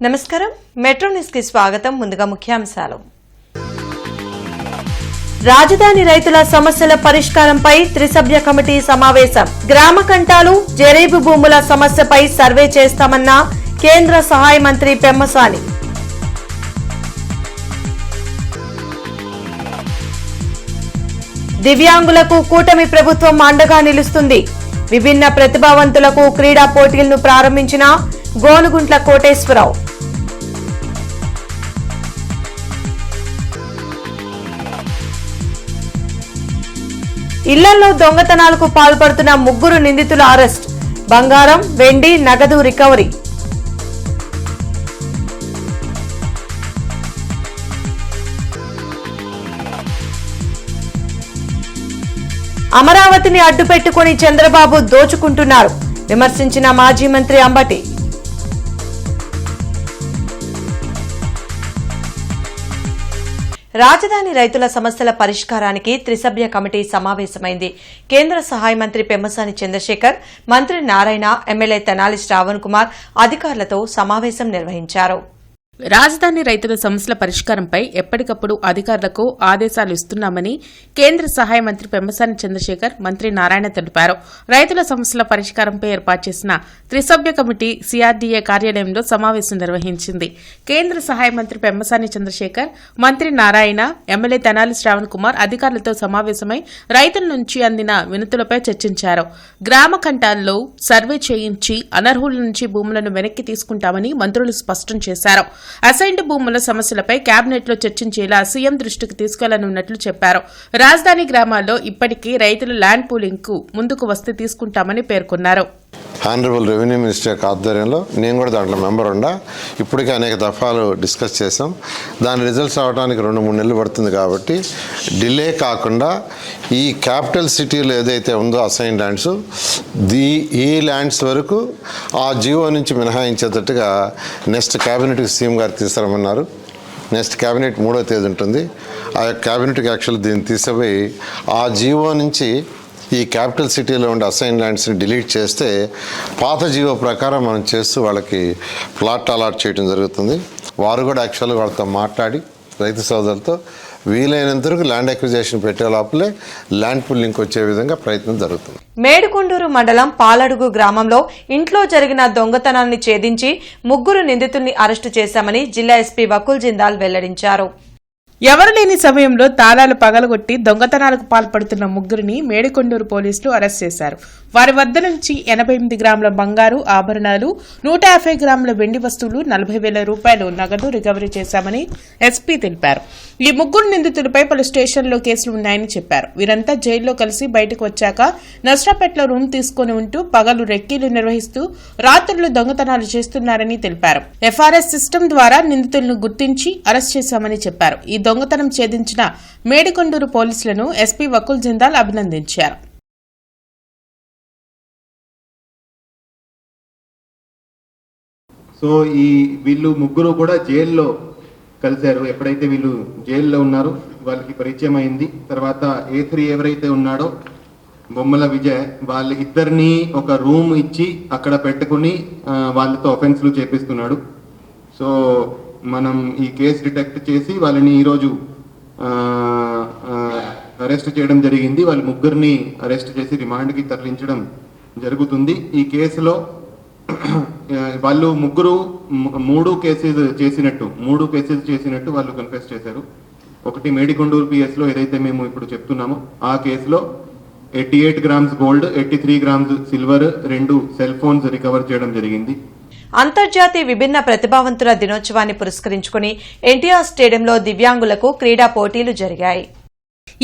నమస్కారం metro news కి స్వాగతం. ముందుగా ముఖ్యాంశాలు. రాజధాని రైతుల సమస్యల పరిష్కారంపై త్రిసభ్య కమిటీ సమావేశం. గ్రామ కంటాలు, జరీబు భూముల సమస్యపై సర్వే చేస్తామన్న కేంద్ర సహాయ మంత్రి పెమ్మసాని. దివ్యాంగులకు కూటమి ప్రభుత్వం అండగా నిలుస్తుంది. విభిన్న ప్రతిభావంతులకు క్రీడా పోటీలను ప్రారంభించిన గోనుగుంట్ల కోటేశ్వరరావు. ఇళ్లలో దొంగతనాలకు పాల్పడుతున్న 3 నిందితుల అరెస్ట్. బంగారం, వెండి, నగదు రికవరీ. అమరావతిని అడ్డుపెట్టుకుని చంద్రబాబు దోచుకుంటున్నారు విమర్శించిన మాజీ మంత్రి అంబటి. రాజధాని రైతుల సమస్యల పరిష్కారానికి త్రిసభ్య కమిటీ సమావేశమైంది. కేంద్ర సహాయ మంత్రి పెమ్మసాని చంద్రశేఖర్, మంత్రి నారాయణ, ఎమ్మెల్యే తెనాలి శ్రావణ్ కుమార్ అధికారులతో సమావేశం నిర్వహించారు. రాజధాని రైతుల సమస్యల పరిష్కారంపై ఎప్పటికప్పుడు అధికారులకు ఆదేశాలు ఇస్తున్నామని కేంద్ర సహాయ మంత్రి పెమ్మసాని చంద్రశేఖర్, మంత్రి నారాయణ తెలిపారు. రైతుల సమస్యల పరిష్కారంపై ఏర్పాటు చేసిన త్రిసభ్య కమిటీ సిఆర్డీఏ కార్యాలయంలో సమావేశం నిర్వహించింది. కేంద్ర సహాయ మంత్రి పెమ్మసాని చంద్రశేఖర్, మంత్రి నారాయణ, ఎమ్మెల్యే తెనాలి శ్రావణ్ కుమార్ అధికారులతో సమావేశమై రైతుల నుంచి అందిన వినతులపై చర్చించారు. గ్రామ ఖండాల్లో సర్వే చేయించి అనర్హుల నుంచి భూములను వెనక్కి తీసుకుంటామని మంత్రులు స్పష్టం చేశారు. అసైన్డ్ భూముల సమస్యలపై కేబినెట్ లో చర్చించేలా సీఎం దృష్టికి తీసుకెళ్లనున్నట్లు చెప్పారు. రాజధాని గ్రామాల్లో ఇప్పటికీ రైతులు ల్యాండ్ పూలింగ్ కు ముందుకు వస్తే తీసుకుంటామని పేర్కొన్నారు. ఆనరబుల్ రెవెన్యూ మినిస్టర్ యొక్క ఆధ్వర్యంలో నేను కూడా దాంట్లో మెంబర్ ఉండా ఇప్పటికే అనేక దఫాలు డిస్కస్ చేసాం. దాని రిజల్ట్స్ అవడానికి 2-3 నెలలు పడుతుంది కాబట్టి డిలే కాకుండా ఈ క్యాపిటల్ సిటీలో ఏదైతే ఉందో అసైన్ ల్యాండ్స్ ఈ ల్యాండ్స్ వరకు ఆ జియో నుంచి మినహాయించేటట్టుగా నెక్స్ట్ క్యాబినెట్కి సీఎం గారు తీసుకురమ్మన్నారు. నెక్స్ట్ క్యాబినెట్ 3వ తేదీ ఉంటుంది. ఆ క్యాబినెట్కి యాక్చువల్ దీన్ని తీసుకుపోయి ఆ జియో నుంచి ఈ క్యాపిటల్ సిటీలో ఉండే అసైన్ ల్యాండ్స్ని డిలీట్ చేస్తే పాత జీవో ప్రకారం మనం చేస్తూ వాళ్ళకి ప్లాట్ అలాట్ చేయడం జరుగుతుంది. వారు కూడా యాక్చువల్గా వాళ్ళతో మాట్లాడి రైతు సోదరులతో వీలైనంత వరకు ల్యాండ్ అక్విజిషన్ పెట్టే లోపలే ల్యాండ్ పుల్లింగ్ వచ్చే విధంగా ప్రయత్నం జరుగుతుంది. మేడుకొండూరు మండలం పాలడుగు గ్రామంలో ఇంట్లో జరిగిన దొంగతనాన్ని ఛేదించి 3 నిందితుల్ని అరెస్టు చేశామని జిల్లా ఎస్పీ వకుల్ జిందాల్ వెల్లడించారు. ఎవరు లేని సమయంలో తాళాలు పగలగొట్టి దొంగతనాలకు పాల్పడుతున్న 3ని మేడికొండూరు పోలీసులు అరెస్ట్ చేశారు. వారి వద్ద నుంచి 88 గ్రాముల బంగారు ఆభరణాలు, 150 గ్రాముల వెండి వస్తువులు, 40,000 రూపాయలు నగదు రికవరీ చేశామని ఎస్పీ తెలిపారు. ఈ 3 నిందితులపై పలు స్టేషన్లో కేసులు ఉన్నాయని చెప్పారు. వీరంతా జైల్లో కలిసి బయటకు వచ్చాక నర్సరాపేటలో రూమ్ తీసుకుని ఉంటూ పగలు రెక్కీలు నిర్వహిస్తూ రాత్రులు దొంగతనాలు చేస్తున్నారని తెలిపారు. ఎఫ్ఆర్ఎస్ సిస్టమ్ ద్వారా నిందితులను గుర్తించి అరెస్ట్ చేశామని చెప్పారు. ఈ దొంగతనం ఛేదించిన మేడికొండూరు పోలీసులను ఎస్పీ వకుల్ జిందాల్ అభినందించారు. సో వీళ్ళు 3 కూడా జైల్లో కలిశారు. ఎప్పుడైతే వీళ్ళు జైల్లో ఉన్నారో వాళ్ళకి పరిచయం అయింది. తర్వాత A3 ఎవరైతే ఉన్నాడో బొమ్మల విజయ్, వాళ్ళిద్దరిని ఒక రూమ్ ఇచ్చి అక్కడ పెట్టుకుని వాళ్ళతో ఒఫెన్స్లు చేపిస్తున్నాడు. సో మనం ఈ కేసు డిటెక్ట్ చేసి వాళ్ళని ఈరోజు అరెస్ట్ చేయడం జరిగింది. వాళ్ళు 3ని అరెస్ట్ చేసి రిమాండ్కి తరలించడం జరుగుతుంది. ఈ కేసులో వాళ్ళు 3 కేసెస్ చేసినట్టు వాళ్ళు కన్ఫెస్ చేశారు. ఒకటి మేడికొండూరు పిఎస్లో ఏదైతే మేము ఇప్పుడు చెప్తున్నామో ఆ కేసులో 88 grams gold, 83 grams silver, 2 cell phones recover చేయడం జరిగింది. అంతర్జాతీయ విభిన్న ప్రతిభావంతుల దినోత్సవాన్ని పురస్కరించుకుని ఎన్టీఆర్ స్టేడియంలో దివ్యాంగులకు క్రీడా పోటీలు జరిగాయి.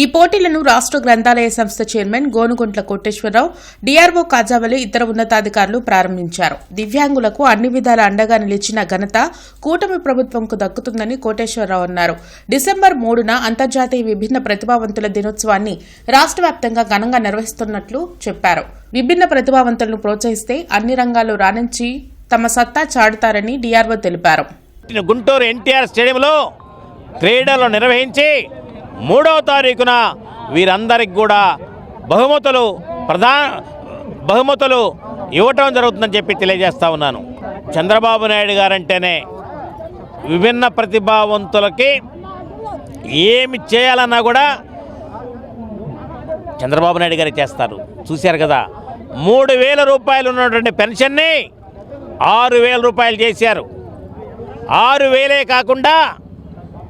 ఈ పోటీలను రాష్ట్ర గ్రంథాలయ సంస్థ చైర్మన్ గోనుగుంట్ల కోటేశ్వరరావు, డీఆర్ఓ కాజావలి, ఇతర ఉన్నతాధికారులు ప్రారంభించారు. దివ్యాంగులకు అన్ని విధాల అండగా నిలిచిన ఘనత కూటమి ప్రభుత్వంకు దక్కుతుందని కోటేశ్వరరావు అన్నారు. డిసెంబర్ 3న అంతర్జాతీయ విభిన్న ప్రతిభావంతుల దినోత్సవాన్ని రాష్ట్ర వ్యాప్తంగా ఘనంగా నిర్వహిస్తున్నట్లు చెప్పారు. విభిన్న ప్రతిభావంతులను ప్రోత్సహిస్తే అన్ని రంగాల్లో రాణించి తమ సత్తా చాటుతారని డీఆర్ఓ తెలిపారు. గుంటూరు ఎన్టీఆర్ స్టేడియంలో క్రీడలు నిర్వహించి 3వ తారీఖున వీరందరికి కూడా బహుమతులు ఇవ్వటం జరుగుతుందని చెప్పి తెలియజేస్తా ఉన్నాను. చంద్రబాబు నాయుడు గారంటేనే విభిన్న ప్రతిభావంతులకి ఏమి చేయాలన్నా కూడా చంద్రబాబు నాయుడు గారు చేస్తారు. చూశారు కదా, 3,000 రూపాయలు ఉన్నటువంటి పెన్షన్ని 6,000 రూపాయలు చేశారు. 6,000 కాకుండా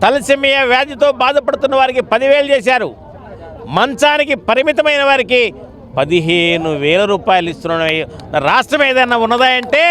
తలసేమియా వ్యాధితో బాధపడుతున్న వారికి 10,000 చేశారు. మంచానికి పరిమితమైన వారికి 15,000 రూపాయలు ఇస్తున్న రాష్ట్రం ఏదైనా ఉన్నదా అంటే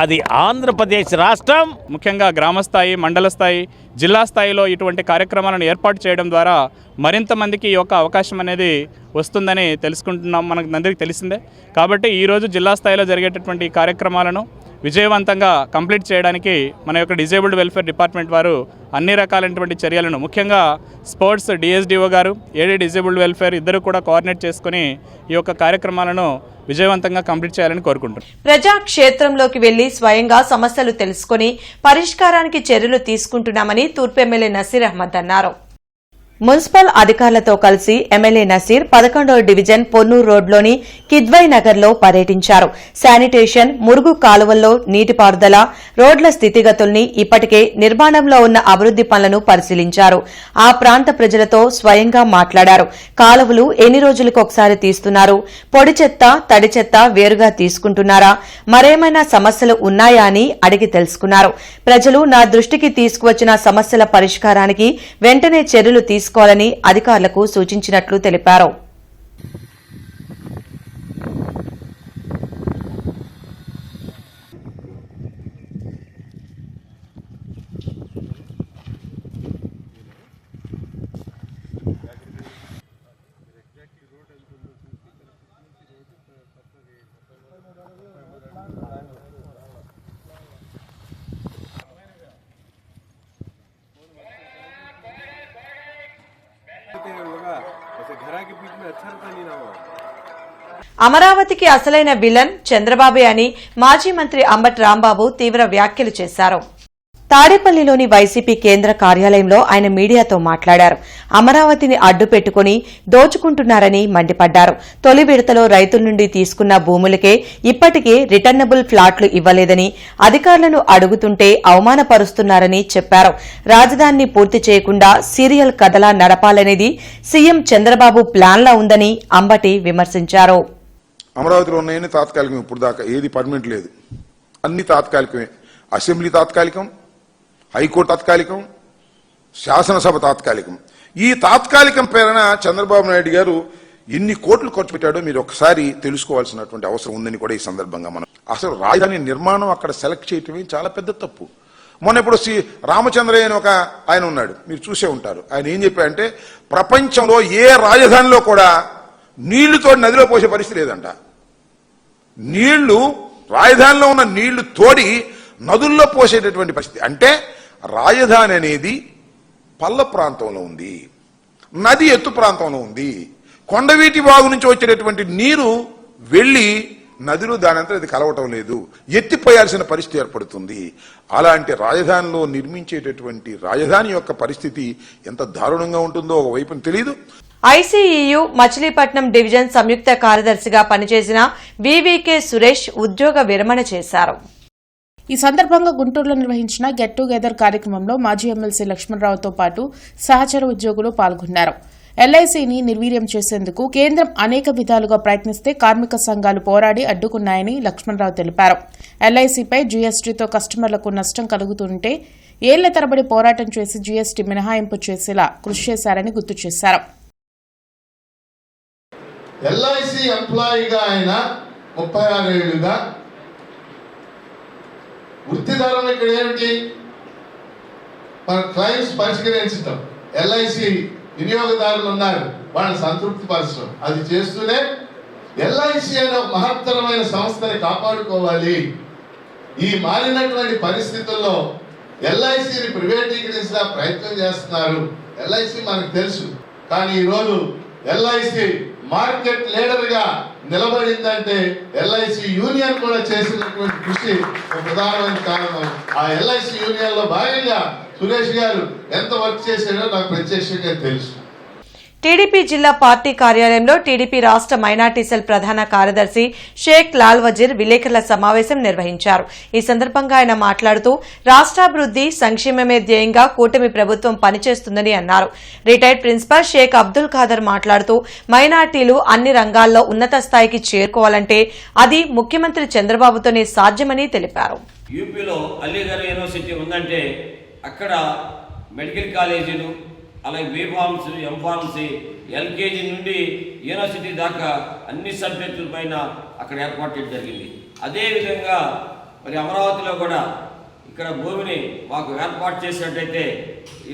అది ఆంధ్రప్రదేశ్ రాష్ట్రం. ముఖ్యంగా గ్రామ స్థాయి, మండల స్థాయి, జిల్లా స్థాయిలో ఇటువంటి కార్యక్రమాలను ఏర్పాటు చేయడం ద్వారా మరింత మందికి ఈ యొక్క అవకాశం అనేది వస్తుందని తెలుసుకుంటున్నాం. మనకు అందరికీ తెలిసిందే. కాబట్టి ఈరోజు జిల్లా స్థాయిలో జరిగేటటువంటి ఈ కార్యక్రమాలను విజయవంతంగా కంప్లీట్ చేయడానికి మన యొక్క డిజేబుల్డ్ వెల్ఫేర్ డిపార్ట్మెంట్ వారు అన్ని రకాలైనటువంటి చర్యలను, ముఖ్యంగా స్పోర్ట్స్ డిఎస్డిఓ గారు, ఏడీ డిజేబుల్డ్ వెల్ఫేర్ ఇద్దరు కూడా కోఆర్డినేట్ చేసుకుని ఈ యొక్క కార్యక్రమాలను విజయవంతంగా కంప్లీట్ చేయాలని కోరుకుంటున్నాను. ప్రజా క్షేత్రంలోకి వెళ్లి స్వయంగా సమస్యలు తెలుసుకుని పరిష్కారానికి చర్యలు తీసుకుంటున్నామని తూర్పు ఎమ్మెల్యే నసీర్ అహ్మద్ అన్నారు. మున్సిపల్ అధికారులతో కలిసి ఎమ్మెల్యే నసీర్ 11వ డివిజన్ పొన్నూరు రోడ్లోని కిద్వై నగర్లో పర్యటించారు. శానిటేషన్, మురుగు కాలువల్లో నీటిపారుదల, రోడ్ల స్థితిగతుల్ని, ఇప్పటికే నిర్మాణంలో ఉన్న అభివృద్ది పనులను పరిశీలించారు. ఆ ప్రాంత ప్రజలతో స్వయంగా మాట్లాడారు. కాలువలు ఎన్ని రోజులకొకసారి తీస్తున్నారు, పొడి చెత్త, తడి చెత్త వేరుగా తీసుకుంటున్నారా, మరేమైనా సమస్యలు ఉన్నాయా అని అడిగి తెలుసుకున్నారు. ప్రజలు నా దృష్టికి తీసుకువచ్చిన సమస్యల పరిష్కారానికి వెంటనే చర్యలు తీసుకోవాలని అధికారులకు సూచించినట్లు తెలిపారు. అమరావతికి అసలైన విలన్ చంద్రబాబే అని మాజీ మంత్రి అంబటి రాంబాబు తీవ్ర వ్యాఖ్యలు చేశారు. తాడేపల్లిలోని వైసీపీ కేంద్ర కార్యాలయంలో ఆయన మీడియాతో మాట్లాడారు. అమరావతిని అడ్డుపెట్టుకుని దోచుకుంటున్నారని మండిపడ్డారు. తొలి విడతలో రైతుల నుండి తీసుకున్న భూములకే ఇప్పటికే రిటర్నబుల్ ఫ్లాట్లు ఇవ్వలేదని, అధికారులను అడుగుతుంటే అవమానపరుస్తున్నారని చెప్పారు. రాజధానిని పూర్తి చేయకుండా సీరియల్ కథలా నడపాలనేది సీఎం చంద్రబాబు ప్లాన్లా ఉందని అంబటి విమర్శించారు. అమరావతిలో ఉన్నాయని తాత్కాలికం, ఇప్పుడు దాకా ఏది పర్మనెంట్ లేదు, అన్ని తాత్కాలికమే. అసెంబ్లీ తాత్కాలికం, హైకోర్టు తాత్కాలికం, శాసనసభ తాత్కాలికం. ఈ తాత్కాలికం పేరున చంద్రబాబు నాయుడు గారు ఎన్ని కోట్లు ఖర్చు పెట్టాడో మీరు ఒకసారి తెలుసుకోవాల్సినటువంటి అవసరం ఉందని కూడా ఈ సందర్భంగా మనం, అసలు రాజధాని నిర్మాణం అక్కడ సెలెక్ట్ చేయటమే చాలా పెద్ద తప్పు. మొన్న ఇప్పుడు రామచంద్రయ్య అని ఒక ఆయన ఉన్నాడు, మీరు చూసే ఉంటారు. ఆయన ఏం చెప్పారంటే ప్రపంచంలో ఏ రాజధానిలో కూడా నీళ్లుతో నదిలో పోసే పరిస్థితి లేదంట. నీళ్లు, రాజధానిలో ఉన్న నీళ్లు తోడి నదుల్లో పోసేటటువంటి పరిస్థితి. అంటే రాజధాని అనేది పల్ల ప్రాంతంలో ఉంది, నది ఎత్తు ప్రాంతంలో ఉంది. కొండవీటి వాగు నుంచి వచ్చేటటువంటి నీరు వెళ్లి నదిలో దానంతా అది కలవటం లేదు, ఎత్తిపోయాల్సిన పరిస్థితి ఏర్పడుతుంది. అలాంటి రాజధానిలో నిర్మించేటటువంటి రాజధాని యొక్క పరిస్థితి ఎంత దారుణంగా ఉంటుందో ఒకవైపున తెలియదు. ఐసీఈయు మచిలీపట్నం డివిజన్ సంయుక్త కార్యదర్శిగా పనిచేసిన వీవీకే సురేష్ ఉద్యోగ విరమణ చేశారు. ఈ సందర్భంగా గుంటూరులో నిర్వహించిన గెట్ టుగెదర్ కార్యక్రమంలో మాజీ ఎమ్మెల్సీ లక్ష్మణరావుతో పాటు సహచర ఉద్యోగులు పాల్గొన్నారు. ఎల్ఐసీని నిర్వీర్యం చేసేందుకు కేంద్రం అనేక విధాలుగా ప్రయత్నిస్తే కార్మిక సంఘాలు పోరాడి అడ్డుకున్నాయని లక్ష్మణరావు తెలిపారు. ఎల్ఐసీపై జీఎస్టీతో కస్టమర్లకు నష్టం కలుగుతుంటే ఏళ్ల తరబడి పోరాటం చేసి జీఎస్టీ మినహాయింపు చేసేలా కృషి చేశారని గుర్తు చేశారు. ఎల్ఐసి ఎంప్లాయీగా ఆయన 36 ఏళ్లుగా వృత్తిదారులు ఇక్కడ ఏమిటి, మన క్లైమ్స్ పరిష్కరించడం, ఎల్ఐసి వినియోగదారులు ఉన్నారు వాళ్ళని సంతృప్తి పరచడం, అది చేస్తూనే ఎల్ఐసి అనే ఒక మహత్తరమైన సంస్థని కాపాడుకోవాలి. ఈ మారినటువంటి పరిస్థితుల్లో ఎల్ఐసిని ప్రైవేటీకరించే ప్రయత్నం చేస్తున్నారు. ఎల్ఐసి మనకు తెలుసు, కానీ ఈరోజు ఎల్ఐసి మార్కెట్ లీడర్ గా నిలబడిందంటే ఎల్ఐసి యూనియన్ కూడా చేసినటువంటి కృషి ప్రధానమైన కారణం. ఆ ఎల్ఐసి యూనియన్ లో భాగంగా సురేష్ గారు ఎంత వర్క్ చేశాడో నాకు ప్రత్యక్షంగా తెలుసు. టీడీపీ జిల్లా పార్టీ కార్యాలయంలో టీడీపీ రాష్ట్ర మైనార్టీ సెల్ ప్రధాన కార్యదర్శి షేక్ లాల్ వజీర్ విలేకరుల సమావేశం నిర్వహించారు. ఈ సందర్భంగా ఆయన మాట్లాడుతూ రాష్ట్రాభివృద్ది సంక్షేమమే ధ్యేయంగా కూటమి ప్రభుత్వం పనిచేస్తుందని అన్నారు. రిటైర్డ్ ప్రిన్సిపల్ షేక్ అబ్దుల్ ఖాదర్ మాట్లాడుతూ మైనార్టీలు అన్ని రంగాల్లో ఉన్నత స్థాయికి చేరుకోవాలంటే అది ముఖ్యమంత్రి చంద్రబాబుతోనే సాధ్యమని తెలిపారు. యూపీలో అలీగర్ యూనివర్సిటీ ఉందంటే అక్కడ మెడికల్ కాలేజీలు, అలాగే బీఫార్మసీ, ఎంఫార్మసీ, ఎల్కేజీ నుండి యూనివర్సిటీ దాకా అన్ని సబ్జెక్టుల పైన అక్కడ ఏర్పాటు చేయడం జరిగింది. అదేవిధంగా మరి అమరావతిలో కూడా ఇక్కడ భూమిని మాకు ఏర్పాటు చేసినట్టయితే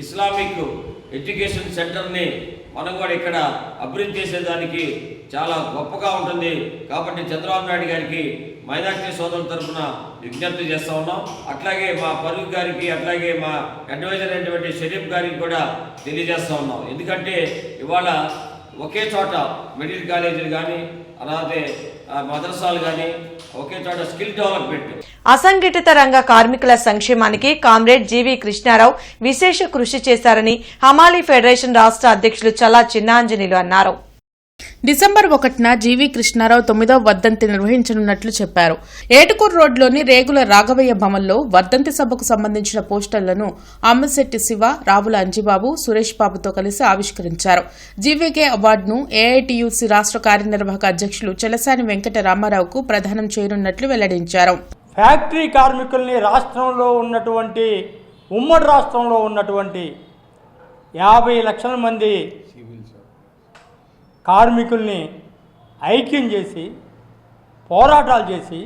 ఇస్లామిక్ ఎడ్యుకేషన్ సెంటర్ని మనం కూడా ఇక్కడ అభివృద్ధి చేసేదానికి చాలా గొప్పగా ఉంటుంది. కాబట్టి చంద్రబాబు నాయుడు గారికి మైనార్టీ సోదరుల తరఫున విజ్ఞప్తి చేస్తూ ఉన్నాం. అట్లాగే మా ఫరూక్ గారికి, అట్లాగే మా అడ్వైజర్ అయినటువంటి షరీఫ్ గారికి కూడా తెలియజేస్తూ ఉన్నాం. ఎందుకంటే ఇవాళ ఒకే చోట మెడికల్ కాలేజీలు కానీ, అలాగే మదర్సాలు కానీ, ఒకే చోట స్కిల్ డెవలప్మెంట్. అసంఘటిత రంగ కార్మికుల సంక్షేమానికి కామ్రేడ్ జీవీ కృష్ణారావు విశేష కృషి చేశారని హమాలీ ఫెడరేషన్ రాష్ట్ర అధ్యక్షులు చల్లా చిన్నాంజనేయులు అన్నారు. డిసెంబర్ 1న జీవీ కృష్ణారావు 9వ వర్ధంతి నిర్వహించనున్నట్లు చెప్పారు. ఏటుకూరు రోడ్లోని రేగుల రాఘవయ్య భవన్లో వర్ధంతి సభకు సంబంధించిన పోస్టర్లను అమ్మశెట్టి శివ, రావుల అంజిబాబు, సురేష్ బాబుతో కలిసి ఆవిష్కరించారు. జీవీకే అవార్డును ఏఐటీయూసీ రాష్ట్ర కార్యనిర్వాహక అధ్యక్షులు చెలసాని వెంకట రామారావుకు ప్రదానం చేయనున్నట్లు వెల్లడించారు. ఫ్యాక్టరీ కార్మికుల్ని ఉమ్మడి రాష్ట్రంలో ఉన్నటువంటి 50 లక్షల మంది కార్మికుల్ని ఐక్యం చేసి పోరాటాలు చేసి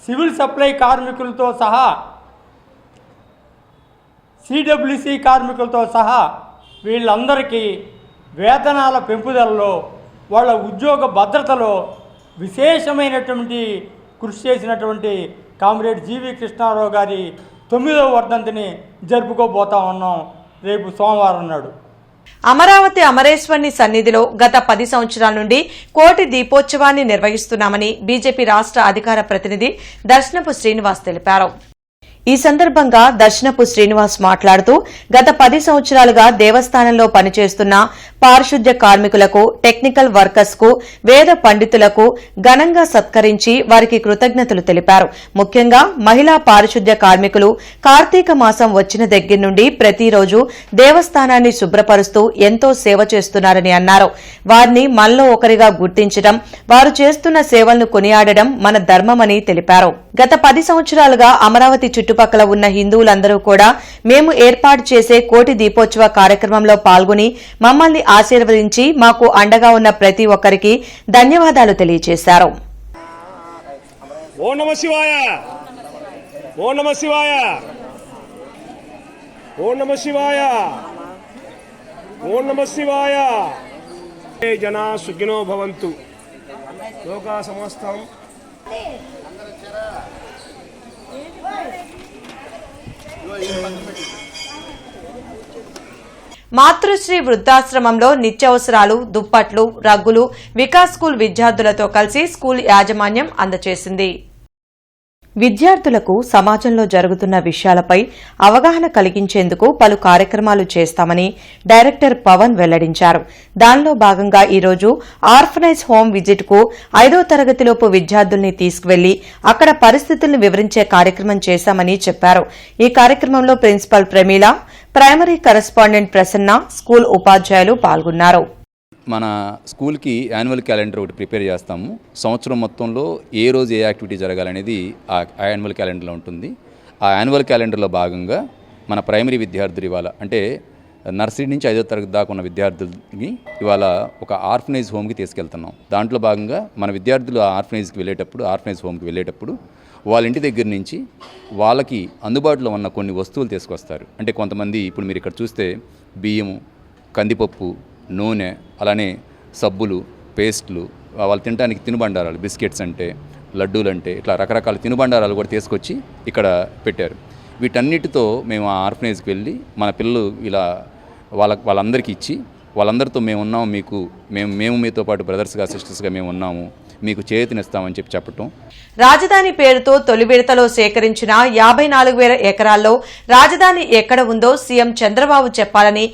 సివిల్ సప్లై కార్మికులతో సహా, సిడబ్ల్యూసి కార్మికులతో సహా వీళ్ళందరికీ వేతనాల పెంపుదలలో, వాళ్ళ ఉద్యోగ భద్రతలో విశేషమైనటువంటి కృషి చేసినటువంటి కామ్రేడ్ జీవీ కృష్ణారావు గారి 9వ వర్ధంతిని జరుపుకోబోతా ఉన్నాం రేపు సోమవారం నాడు. అమరావతి అమరేశ్వరుని సన్నిధిలో గత 10 సంవత్సరాల నుండి కోటి దీపోత్సవాన్ని నిర్వహిస్తున్నామని బీజేపీ రాష్ట్ర అధికార ప్రతినిధి దర్శనపు శ్రీనివాస్ తెలిపారు. ఈ సందర్భంగా దర్శనపు శ్రీనివాస్ మాట్లాడుతూ గత 10 సంవత్సరాలుగా దేవస్థానంలో పనిచేస్తున్న పారిశుద్ధ్య కార్మికులకు, టెక్నికల్ వర్కర్స్ కు, వేద పండితులకు ఘనంగా సత్కరించి వారికి కృతజ్ఞతలు తెలిపారు. ముఖ్యంగా మహిళా పారిశుద్ధ్య కార్మికులు కార్తీక మాసం వచ్చిన దగ్గర నుండి ప్రతిరోజు దేవస్థానాన్ని శుభ్రపరుస్తూ ఎంతో సేవ చేస్తున్నారని అన్నారు. వారిని మనలో ఒకరిగా గుర్తించడం, వారు చేస్తున్న సేవలను కొనియాడడం మన ధర్మమని తెలిపారు. గత 10 సంవత్సరాలుగా అమరావతి చుట్టుపక్కల ఉన్న హిందువులందరూ కూడా మేము ఏర్పాటు చేసే కోటి దీపోత్సవ కార్యక్రమంలో పాల్గొని మమ్మల్ని ఆశీర్వదించి మాకు అండగా ఉన్న ప్రతి ఒక్కరికి ధన్యవాదాలు తెలియజేశారు. ఓం నమః శివాయ, ఓం నమః శివాయ, ఓం నమః శివాయ, ఓం నమః శివాయ. జనా సుఖినో భవంతు, లోకా సమస్తం. మాతృశ్రీ వృద్ధాశ్రమంలో నిత్యావసరాలు, దుప్పట్లు, రగ్గులు వికాస్ స్కూల్ విద్యార్థులతో కలిసి స్కూల్ యాజమాన్యం అందజేసింది. విద్యార్థులకు సమాజంలో జరుగుతున్న విషయాలపై అవగాహన కలిగించేందుకు పలు కార్యక్రమాలు చేస్తామని డైరెక్టర్ పవన్ వెల్లడించారు. దానిలో భాగంగా ఈరోజు ఆర్ఫనైజ్ హోం విజిట్ కు 5వ తరగతిలోపు విద్యార్థుల్ని తీసుకువెళ్లి అక్కడ పరిస్థితులను వివరించే కార్యక్రమం చేశామని చెప్పారు. ఈ కార్యక్రమంలో principal Pramila, primary correspondent Prasanna, school ఉపాధ్యాయులు పాల్గొన్నారు. మన స్కూల్కి యాన్యువల్ క్యాలెండర్ ఒకటి ప్రిపేర్ చేస్తాము. సంవత్సరం మొత్తంలో ఏ రోజు ఏ యాక్టివిటీ జరగాలనేది ఆ యాన్యువల్ క్యాలెండర్లో ఉంటుంది. ఆ యాన్యువల్ క్యాలెండర్లో భాగంగా మన ప్రైమరీ విద్యార్థులు ఇవాళ అంటే నర్సరీ నుంచి 5వ తరగతి దాకా ఉన్న విద్యార్థులకి ఇవాళ ఒక ఆర్ఫనైజ్ హోమ్కి తీసుకెళ్తున్నాం. దాంట్లో భాగంగా మన విద్యార్థులు ఆ ఆర్ఫనైజ్ హోమ్కి వెళ్ళేటప్పుడు వాళ్ళ ఇంటి దగ్గర నుంచి వాళ్ళకి అందుబాటులో ఉన్న కొన్ని వస్తువులు తీసుకొస్తారు. అంటే కొంతమంది ఇప్పుడు మీరు ఇక్కడ చూస్తే బియ్యము, కందిపప్పు, నూనె, అలానే సబ్బులు, పేస్ట్లు, వాళ్ళు తినడానికి తినుబండారాలు, బిస్కెట్స్ అంటే, లడ్డూలు అంటే, ఇట్లా రకరకాల తినుబండారాలు కూడా తీసుకొచ్చి ఇక్కడ పెట్టారు. వీటన్నిటితో మేము ఆ ఆర్ఫనైజ్కి వెళ్ళి మన పిల్లలు ఇలా వాళ్ళందరికీ ఇచ్చి వాళ్ళందరితో మేము ఉన్నాము, మేము మీతో పాటు బ్రదర్స్గా సిస్టర్స్గా మేము ఉన్నాము, మీకు చేయూతనిస్తామని చెప్పటం. రాజధాని పేరుతో తొలి విడతలో సేకరించిన 54,000 ఎకరాల్లో రాజధాని ఎక్కడ ఉందో సీఎం చంద్రబాబు చెప్పాలని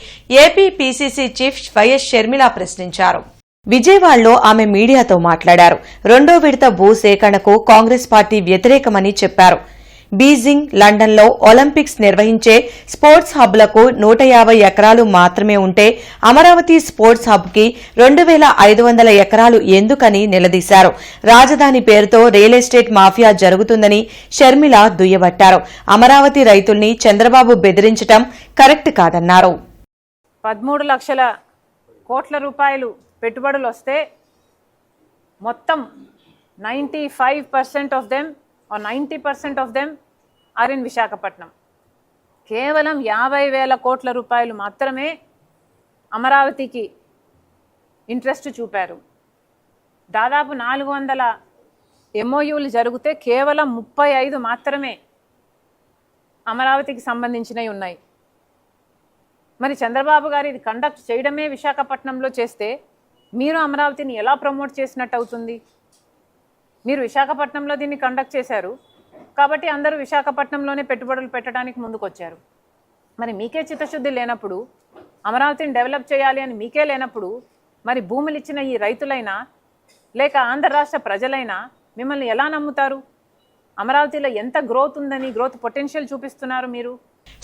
AP PCC chief YS Sharmila ప్రశ్నించారు. విజయవాడలో ఆమె మీడియాతో మాట్లాడారు. రెండో విడత భూ సేకరణకు కాంగ్రెస్ పార్టీ వ్యతిరేకమని చెప్పారు. బీజింగ్, లండన్లో ఒలింపిక్స్ నిర్వహించే స్పోర్ట్స్ హబ్లకు 150 ఎకరాలు మాత్రమే ఉంటే అమరావతి స్పోర్ట్స్ హబ్కి 2,500 ఎకరాలు ఎందుకని నిలదీశారు. రాజధాని పేరుతో రియల్ ఎస్టేట్ మాఫియా జరుగుతుందని షర్మిల దుయ్యబట్టారు. అమరావతి రైతుల్ని చంద్రబాబు బెదిరించడం కరెక్ట్ కాదన్నారు. 13 లక్షల కోట్ల రూపాయలు పెట్టుబడులు వస్తే మొత్తం 95% of them or 90% of them are in Visakhapatnam. కేవలం 50,000 కోట్ల రూపాయలు మాత్రమే అమరావతికి ఇంట్రెస్ట్ చూపారు. దాదాపు 400 MOUలు జరిగితే కేవలం 35 మాత్రమే అమరావతికి సంబంధించినవి ఉన్నాయి. మరి చంద్రబాబు గారు ఇది కండక్ట్ చేయడమే విశాఖపట్నంలో చేస్తే మీరు అమరావతిని ఎలా ప్రమోట్ చేసినట్టు అవుతుంది? మీరు విశాఖపట్నంలో దీన్ని కండక్ట్ చేశారు కాబట్టి అందరూ విశాఖపట్నంలోనే పెట్టుబడులు పెట్టడానికి ముందుకొచ్చారు. మరి మీకే చిత్తశుద్ధి లేనప్పుడు, అమరావతిని డెవలప్ చేయాలి అని మీకే లేనప్పుడు, మరి భూములు ఇచ్చిన ఈ రైతులైనా లేక ఆంధ్ర రాష్ట్ర ప్రజలైనా మిమ్మల్ని ఎలా నమ్ముతారు? అమరావతిలో ఎంత గ్రోత్ ఉందని, గ్రోత్ పొటెన్షియల్ చూపిస్తున్నారు మీరు?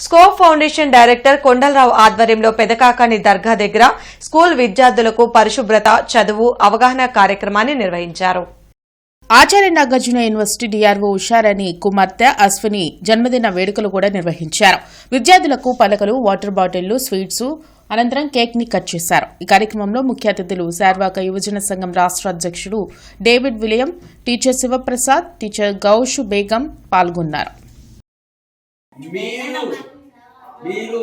స్కోప్ ఫౌండేషన్ డైరెక్టర్ కొండలరావు ఆధ్వర్యంలో పెదకాకాని దర్గా దగ్గర స్కూల్ విద్యార్థులకు పరిశుభ్రత, చదువు, అవగాహన కార్యక్రమాన్ని నిర్వహించారు. ఆచార్య నాగార్జున యూనివర్సిటీ డీఆర్ఓ ఉషారాణి కుమార్తె అశ్విని జన్మదిన వేడుకలు కూడా నిర్వహించారు. విద్యార్థులకు పలకలు, వాటర్ బాటిళ్లు, స్వీట్స్, అనంతరం కేక్ ని కట్ చేశారు. ఈ కార్యక్రమంలో ముఖ్య అతిథులు శార్వాక యువజన సంఘం రాష్ట్ర అధ్యక్షుడు David William, teacher Shivaprasad, teacher Ghouse Begum పాల్గొన్నారు. మీరు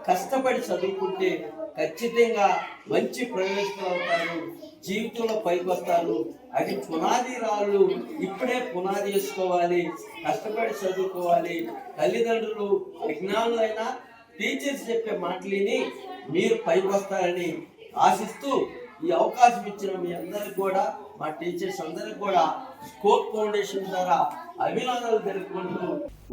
కష్టపడి చదువుకుంటే ఖచ్చితంగా మంచి ప్రయోజకులు అవుతారు, జీవితంలో పైకి వస్తారు. అది పునాది రాళ్ళు ఇప్పుడే పునాది వేసుకోవాలి, కష్టపడి చదువుకోవాలి. తల్లిదండ్రులు విజ్ఞానులైనా టీచర్స్ చెప్పే మాటలని మీరు పైకి వస్తారని ఆశిస్తూ ఈ అవకాశం ఇచ్చిన మీ అందరికి కూడా, మా టీచర్స్ అందరికి కూడా స్కోప్ ఫౌండేషన్ ద్వారా అభినందనలు తెలుపుకుంటూ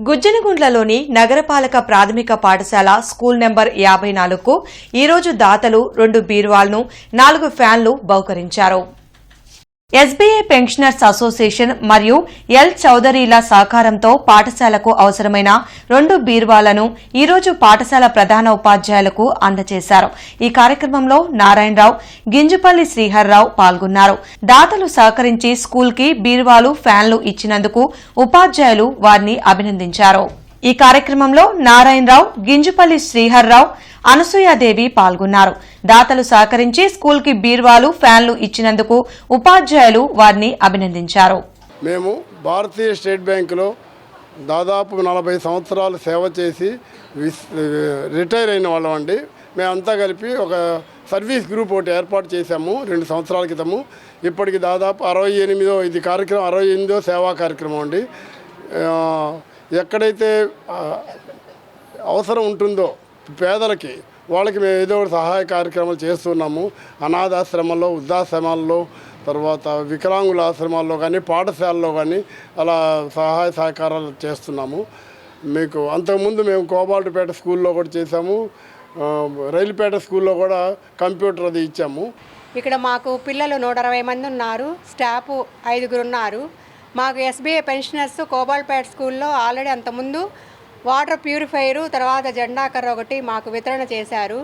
గుజ్జనగుండ్లలోని నగరపాలక ప్రాథమిక పాఠశాల స్కూల్ నెంబర్ 54కు ఈరోజు దాతలు 2 బీరువాలను, 4 ఫ్యాన్లు బహుకరించారు. ఎస్బీఐ పెన్షనర్స్ అసోసియేషన్ మరియు ఎల్ చౌదరీల సహకారంతో పాఠశాలకు అవసరమైన 2 బీరువాలను ఈరోజు పాఠశాల ప్రధాన ఉపాధ్యాయులకు అందజేశారు. ఈ కార్యక్రమంలో నారాయణరావు, గింజుపల్లి శ్రీహర్రావు పాల్గొన్నారు. దాతలు సహకరించి స్కూల్కి బీరువాలు, ఫ్యాన్లు ఇచ్చినందుకు ఉపాధ్యాయులు వారిని అభినందించారు. ఈ కార్యక్రమంలో నారాయణరావు, గింజుపల్లి శ్రీహర్రావు, అనసూయాదేవి పాల్గొన్నారు. దాతలు సహకరించి స్కూల్కి బీరువాలు, ఫ్యాన్లు ఇచ్చినందుకు ఉపాధ్యాయులు వారిని అభినందించారు. మేము భారతీయ స్టేట్ బ్యాంకులో దాదాపు 40 సంవత్సరాలు సేవ చేసి రిటైర్ అయిన వాళ్ళం అండి. మేమంతా కలిపి ఒక సర్వీస్ గ్రూప్ ఒకటి ఏర్పాటు చేశాము 2 సంవత్సరాల క్రితము. ఇప్పటికి దాదాపు 68వ ఇది కార్యక్రమం, 68వ సేవా కార్యక్రమం అండి. ఎక్కడైతే అవసరం ఉంటుందో పేదలకి, వాళ్ళకి మేము ఏదో ఒక సహాయ కార్యక్రమాలు చేస్తున్నాము. అనాథాశ్రమాల్లో, వృద్ధాశ్రమాల్లో, తర్వాత వికలాంగుల ఆశ్రమాల్లో కానీ, పాఠశాలలో కానీ అలా సహాయ సహకారాలు చేస్తున్నాము. మీకు అంతకుముందు మేము కోబాల్ట్పేట స్కూల్లో కూడా చేసాము, రైలుపేట స్కూల్లో కూడా కంప్యూటర్ అది ఇచ్చాము. ఇక్కడ మాకు పిల్లలు 160 మంది ఉన్నారు, స్టాఫ్ 5 ఉన్నారు. మాకు ఎస్బీఐ పెన్షనర్స్ కోబాల్ట్పేట స్కూల్లో ఆల్రెడీ అంతకుముందు వాటర్ ప్యూరిఫైయరు, తర్వాత జెండా కర్ర ఒకటి మాకు వితరణ చేశారు.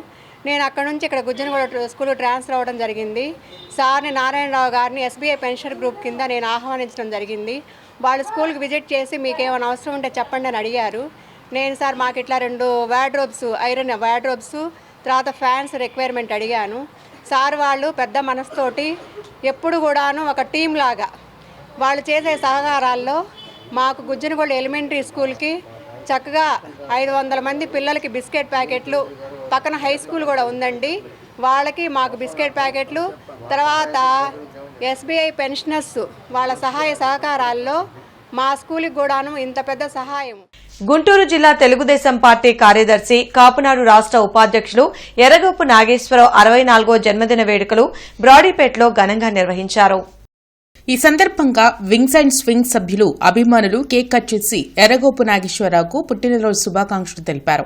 నేను అక్కడ నుంచి ఇక్కడ గుజ్జనగూడ స్కూల్ ట్రాన్స్ఫర్ అవ్వడం జరిగింది. సార్ని నారాయణరావు గారిని ఎస్బీఐ పెన్షన్ గ్రూప్ కింద నేను ఆహ్వానించడం జరిగింది. వాళ్ళు స్కూల్కి విజిట్ చేసి మీకు ఏమైనా అవసరం ఉంటే చెప్పండి అని అడిగారు. నేను సార్ మాకు ఇట్లా 2 వార్డ్రోబ్స్, ఐరన్ వార్డ్రోబ్స్, తర్వాత ఫ్యాన్స్ రిక్వైర్మెంట్ అడిగాను. సార్ వాళ్ళు పెద్ద మనసుతోటి ఎప్పుడు కూడాను ఒక టీం లాగా వాళ్ళు చేసే సహకారాల్లో మాకు గుజ్జనగూడ ఎలిమెంటరీ స్కూల్కి చక్కగా 500 మంది పిల్లలకి బిస్కెట్ ప్యాకెట్లు, పక్కన హై స్కూల్ కూడా ఉందండి, వాళ్ళకి మాకు బిస్కెట్ ప్యాకెట్లు, తర్వాత ఎస్బీఐ పెన్షనర్స్ వాళ్ళ సహాయ సహకారాల్లో మా స్కూల్కి కూడాను ఇంత పెద్ద సహాయం. గుంటూరు జిల్లా తెలుగుదేశం పార్టీ కార్యదర్శి, కాపునాడు రాష్ట్ర ఉపాధ్యక్షులు ఎర్రగొప్పు నాగేశ్వరరావు 64వ జన్మదిన వేడుకలు బ్రాడీపేటలో ఘనంగా నిర్వహించారు. ఈ సందర్భంగా వింగ్స్ అండ్ స్వింగ్స్ సభ్యులు అభిమానులు కేక్ కట్ చేసి ఎర్రగోపు నాగేశ్వరరావుకు పుట్టినరోజు శుభాకాంక్షలు తెలిపారు.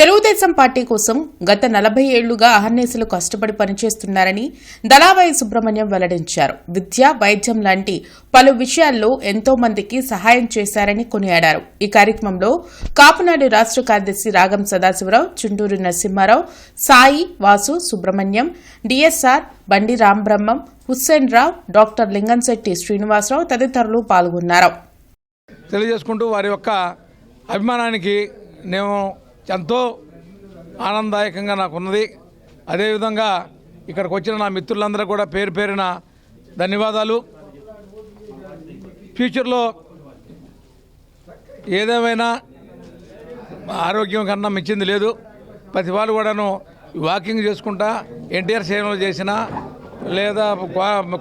తెలుగుదేశం పార్టీ కోసం గత 40 ఏళ్లుగా అహర్నిశలు కష్టపడి పనిచేస్తున్నారని దళావాయి సుబ్రహ్మణ్యం వెల్లడించారు. విద్య, వైద్యం లాంటి పలు విషయాల్లో ఎంతో మందికి సహాయం చేశారని కొనియాడారు. ఈ కార్యక్రమంలో కాపునాడు రాష్ట్ర కార్యదర్శి రాగం సదాశివరావు, చుండూరు నరసింహారావు, సాయి, వాసు, సుబ్రహ్మణ్యం, డిఎస్ఆర్, బండి రాంబ్రహ్మం, హుస్సేన్ రావు, డాక్టర్ లింగంశెట్టి శ్రీనివాసరావు తదితరులు పాల్గొన్నారు. తెలియజేసుకుంటూ వారి యొక్క అభిమానానికి నేను ఎంతో ఆనందదాయకంగా నాకున్నది. అదేవిధంగా ఇక్కడికి వచ్చిన నా మిత్రులందరూ కూడా పేరు పేరున ధన్యవాదాలు. ఫ్యూచర్లో ఏదేమైనా ఆరోగ్యం కన్నా మించింది లేదు. ప్రతి వాళ్ళు కూడాను వాకింగ్ చేసుకుంటా ఎన్టీఆర్ సేవలు చేసినా, లేదా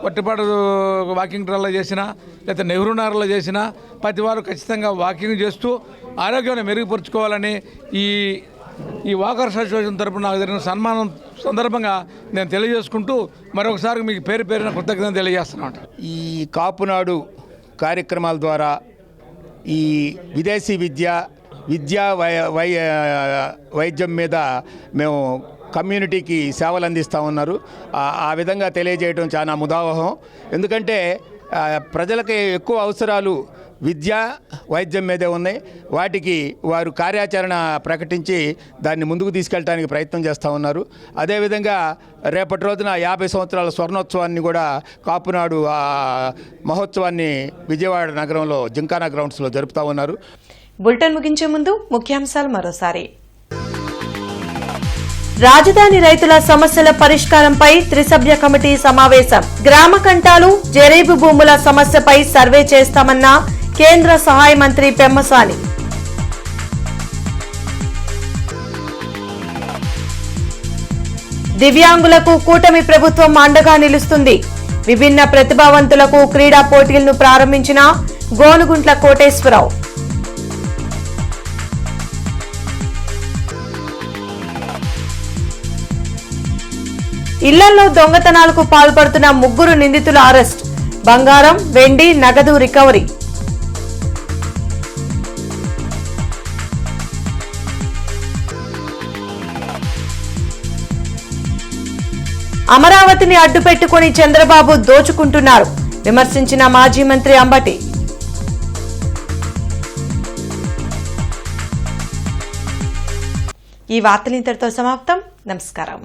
కొట్టిపాడు వాకింగ్ ట్రాల్లో చేసినా, లేదా నెహ్రూ నగర్లో చేసినా ప్రతి వారు ఖచ్చితంగా వాకింగ్ చేస్తూ ఆరోగ్యాన్ని మెరుగుపరుచుకోవాలని ఈ వాకర్ అసోసియేషన్ తరపున నాకు జరిగిన సన్మానం సందర్భంగా నేను తెలియజేసుకుంటూ మరొకసారి మీకు పేరు పేరున కృతజ్ఞతలు తెలియజేస్తున్నాను. ఈ కాపునాడు కార్యక్రమాల ద్వారా ఈ విదేశీ వైద్యం మీద మేము కమ్యూనిటీకి సేవలు అందిస్తూ ఉన్నారు. ఆ విధంగా తెలియజేయడం చాలా ముదావహం. ఎందుకంటే ప్రజలకి ఎక్కువ అవసరాలు విద్య, వైద్యం మీదే ఉన్నాయి. వాటికి వారు కార్యాచరణ ప్రకటించి దాన్ని ముందుకు తీసుకెళ్ళడానికి ప్రయత్నం చేస్తూ ఉన్నారు. అదేవిధంగా రేపటి రోజున 50 సంవత్సరాల స్వర్ణోత్సవాన్ని కూడా కాపునాడు మహోత్సవాన్ని విజయవాడ నగరంలో జింకానా గ్రౌండ్స్లో జరుపుతూ ఉన్నారు. బులెటిన్ ముగించే ముందు ముఖ్యాంశాలు మరోసారి. రాజధాని రైతుల సమస్యల పరిష్కారంపై త్రిసభ్య కమిటీ సమావేశం. గ్రామ కంటాలు, జరీబు భూముల సమస్యపై సర్వే చేస్తామన్న కేంద్ర సహాయ మంత్రి పెమ్మసాని. దివ్యాంగులకు కూటమి ప్రభుత్వం అండగా నిలుస్తుంది. విభిన్న ప్రతిభావంతులకు క్రీడా పోటీలను ప్రారంభించిన గోనుగుంట్ల కోటేశ్వరరావు. ఇళ్లలో దొంగతనాలకు పాల్పడుతున్న 3 నిందితుల అరెస్ట్. బంగారం, వెండి, నగదు రికవరీ. అమరావతిని అడ్డుపెట్టుకుని చంద్రబాబు దోచుకుంటున్నారు విమర్శించిన మాజీ మంత్రి అంబటి. ఈ వార్తలు ఇంతటితో సమాప్తం. నమస్కారం.